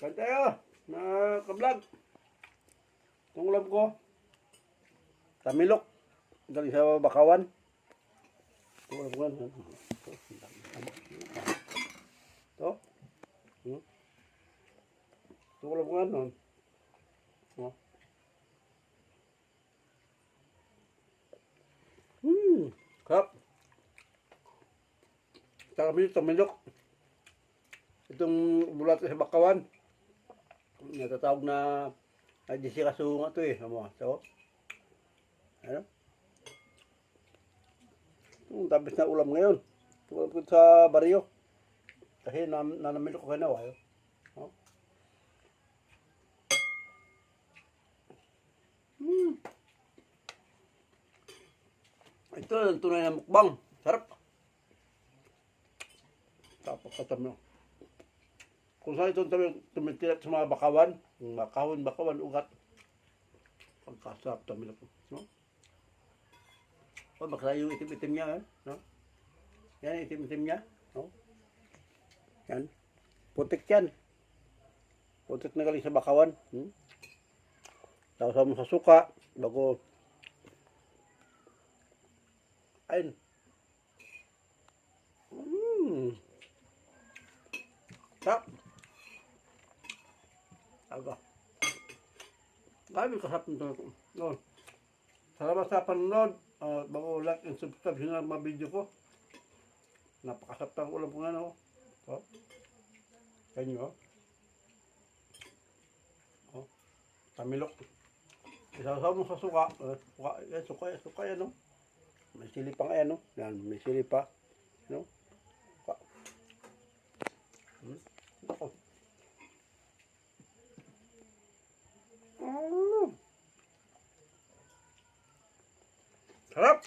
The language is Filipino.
Kain tayo, na kablog. Itong ulam ko, tamilok. Galing sa Bakawan. Itong ulam ko. Ito. Itong ulam ko. Sarap. Tamilok. Itong bulat sa Bakawan. Natatawag na Jessica Sunga to eh. So, ano? Tapos na ulam ngayon. Ulam ko sa baryo. Kasi nanamilok ko na wayo. Oh. Ito ang tunay na mukbang. Sarap. Tapos katam. Kung saan ito tumitilat sa mga bakawan, bakawan, ugat. Pagkasarap tamilok. No? O, baka yung itim-itim niya, no? Yan, itim-itim niya, no? Yan. Putik yan. Putik na galing sa bakawan. Tapos mo sa suka, bago. Ayun. Sarap. Aga. Grabe kasarap nito. No. Salamat sa panonood. Bago like and subscribe sa mga video ko. Napakasarap ng ulam ko nga, no? So, kanyo. Tamilok. Isasaw mo sa suka. Suka yan, no? May sili pa nga yan, no? Yan, may sili pa. No? Suka. Ako. Sarap!